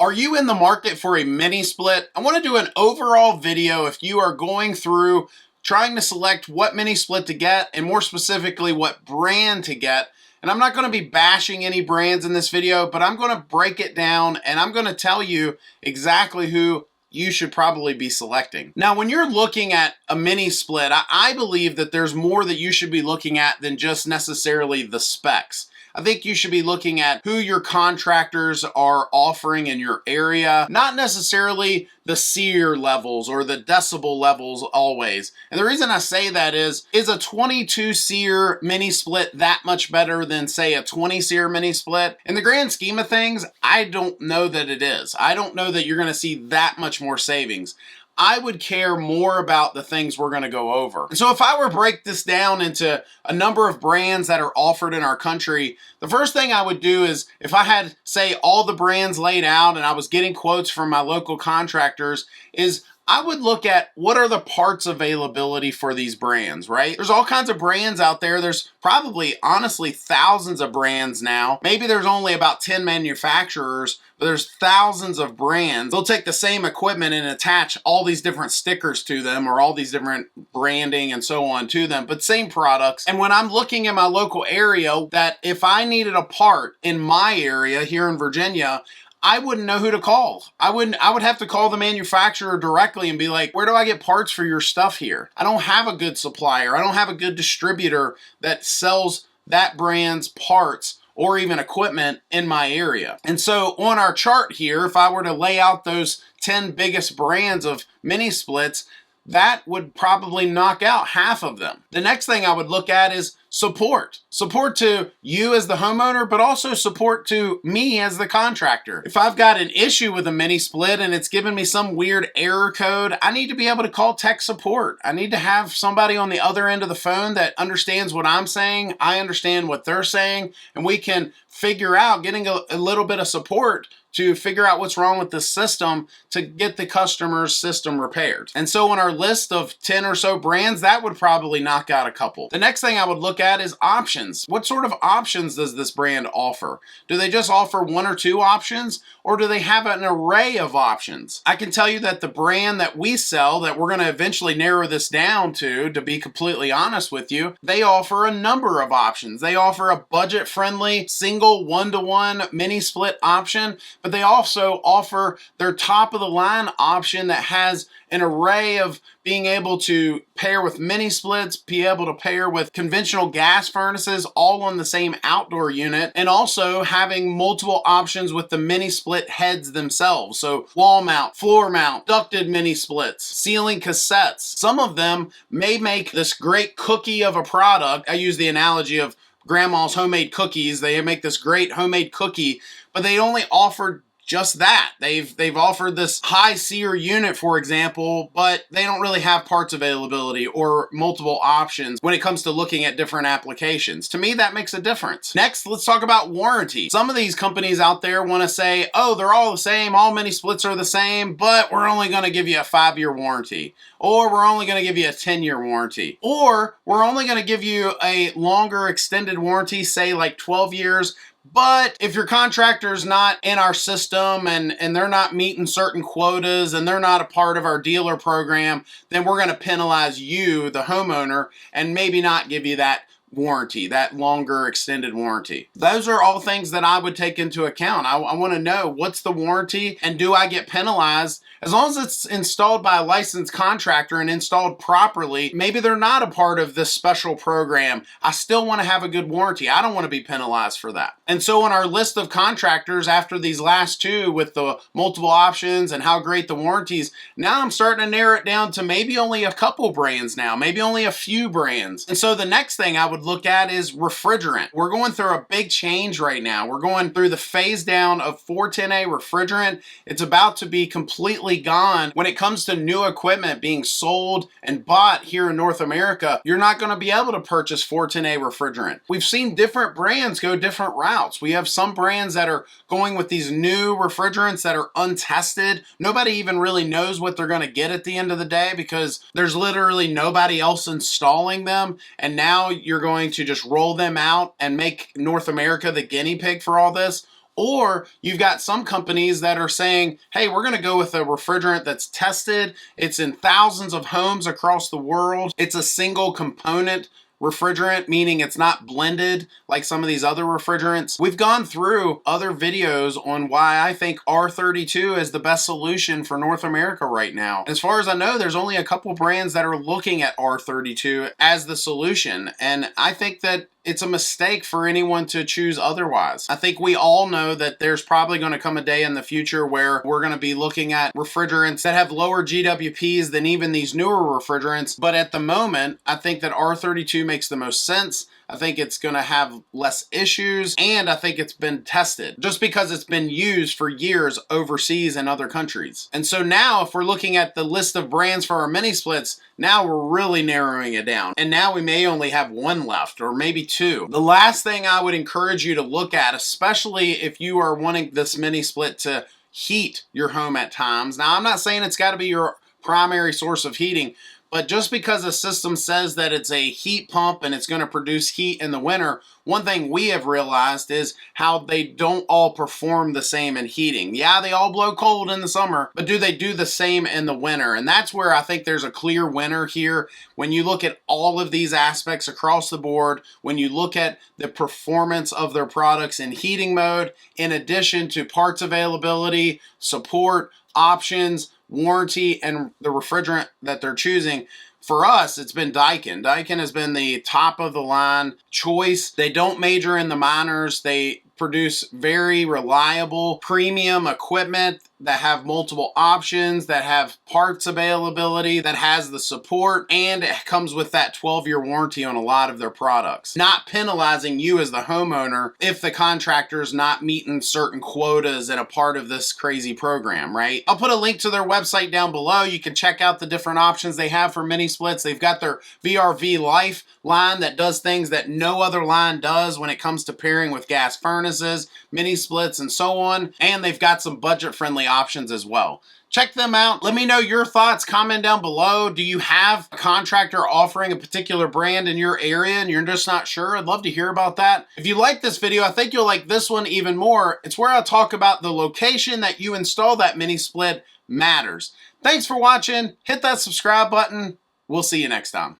Are you in the market for a mini split? I want to do an overall video if you are going through trying to select what mini split to get, and more specifically what brand to get. And I'm not going to be bashing any brands in this video, but I'm going to break it down and I'm going to tell you exactly who you should probably be selecting. Now, when you're looking at a mini split, I believe that there's more that you should be looking at than just necessarily the specs. I think you should be looking at who your contractors are offering in your area, not necessarily the SEER levels or the decibel levels always. And the reason I say that is a 22 SEER mini split that much better than, say, a 20 SEER mini split? In the grand scheme of things, I don't know that it is. I don't know that you're going to see that much more savings. I would care more about the things we're going to go over. So if I were to break this down into a number of brands that are offered in our country, the first thing I would do is, if I had, say, all the brands laid out and I was getting quotes from my local contractors, is I would look at what are the parts availability for these brands, right? There's all kinds of brands out there. There's probably, honestly, thousands of brands now. Maybe there's only about 10 manufacturers, but there's thousands of brands. They'll take the same equipment and attach all these different stickers to them or all these different branding and so on to them, but same products. And when I'm looking in my local area, that if I needed a part in my area here in Virginia, I wouldn't know who to call. I would have to call the manufacturer directly and be like, where do I get parts for your stuff here? I don't have a good supplier. I don't have a good distributor that sells that brand's parts or even equipment in my area. And so on our chart here, if I were to lay out those 10 biggest brands of mini splits, that would probably knock out half of them. The next thing I would look at is support. Support to you as the homeowner, but also support to me as the contractor. If I've got an issue with a mini split and it's giving me some weird error code, I need to be able to call tech support. I need to have somebody on the other end of the phone that understands what I'm saying, I understand what they're saying, and we can figure out getting a little bit of support to figure out what's wrong with the system to get the customer's system repaired. And so on our list of 10 or so brands, that would probably knock out a couple. The next thing I would look at is options. What sort of options does this brand offer? Do they just offer one or two options, or do they have an array of options? I can tell you that the brand that we sell, that we're gonna eventually narrow this down to be completely honest with you, they offer a number of options. They offer a budget-friendly, single one-to-one mini split option, but they also offer their top-of-the-line option that has an array of being able to pair with mini splits, be able to pair with conventional gas furnaces, all on the same outdoor unit, and also having multiple options with the mini split heads themselves. So wall mount, floor mount, ducted mini splits, ceiling cassettes. Some of them may make this great cookie of a product. I use the analogy of grandma's homemade cookies. They make this great homemade cookie, but they only offer just that. They've offered this high SEER unit, for example, but they don't really have parts availability or multiple options when it comes to looking at different applications. To me, that makes a difference. Next, let's talk about warranty. Some of these companies out there want to say, oh, they're all the same, all mini splits are the same, but we're only going to give you a 5-year warranty, or we're only going to give you a 10-year warranty, or we're only going to give you a longer extended warranty, say like 12 years, but if your contractor's not in our system and they're not meeting certain quotas and they're not a part of our dealer program, then we're going to penalize you, the homeowner, and maybe not give you that warranty, that longer extended warranty. Those are all things that I would take into account. I want to know, what's the warranty and do I get penalized? As long as it's installed by a licensed contractor and installed properly, maybe they're not a part of this special program. I still want to have a good warranty. I don't want to be penalized for that. And so on our list of contractors, after these last two with the multiple options and how great the warranties, now I'm starting to narrow it down to maybe only a couple brands now, maybe only a few brands. And so the next thing I would look at is refrigerant. We're going through a big change right now. We're going through the phase down of 410A refrigerant. It's about to be completely gone. When it comes to new equipment being sold and bought here in North America, you're not going to be able to purchase 410A refrigerant. We've seen different brands go different routes. We have some brands that are going with these new refrigerants that are untested. Nobody even really knows what they're going to get at the end of the day because there's literally nobody else installing them, and now you're going to just roll them out and make North America the guinea pig for all this. Or you've got some companies that are saying, hey, we're going to go with a refrigerant that's tested. It's in thousands of homes across the world. It's a single component refrigerant, meaning it's not blended like some of these other refrigerants. We've gone through other videos on why I think R32 is the best solution for North America right now. As far as I know, there's only a couple brands that are looking at R32 as the solution, and I think that it's a mistake for anyone to choose otherwise. I think we all know that there's probably going to come a day in the future where we're going to be looking at refrigerants that have lower GWPs than even these newer refrigerants. But at the moment, I think that R32 makes the most sense. I think it's going to have less issues, and I think it's been tested just because it's been used for years overseas in other countries. And so now if we're looking at the list of brands for our mini splits, now we're really narrowing it down. And now we may only have one left or maybe two. The last thing I would encourage you to look at, especially if you are wanting this mini split to heat your home at times. Now, I'm not saying it's got to be your primary source of heating, but just because a system says that it's a heat pump and it's going to produce heat in the winter, one thing we have realized is how they don't all perform the same in heating. Yeah, they all blow cold in the summer, but do they do the same in the winter? And that's where I think there's a clear winner here. When you look at all of these aspects across the board, when you look at the performance of their products in heating mode, in addition to parts availability, support, options, warranty, and the refrigerant that they're choosing, for us, it's been Daikin. Daikin has been the top of the line choice. They don't major in the minors. They produce very reliable premium equipment that have multiple options, that have parts availability, that has the support, and it comes with that 12-year warranty on a lot of their products. Not penalizing you as the homeowner if the contractor is not meeting certain quotas and a part of this crazy program, right? I'll put a link to their website down below. You can check out the different options they have for mini splits. They've got their VRV Life line that does things that no other line does when it comes to pairing with gas furnaces, mini splits, and so on. And they've got some budget-friendly options as well. Check them out. Let me know your thoughts. Comment down below. Do you have a contractor offering a particular brand in your area and you're just not sure? I'd love to hear about that. If you like this video, I think you'll like this one even more. It's where I talk about the location that you install that mini split matters. Thanks for watching. Hit that subscribe button. We'll see you next time.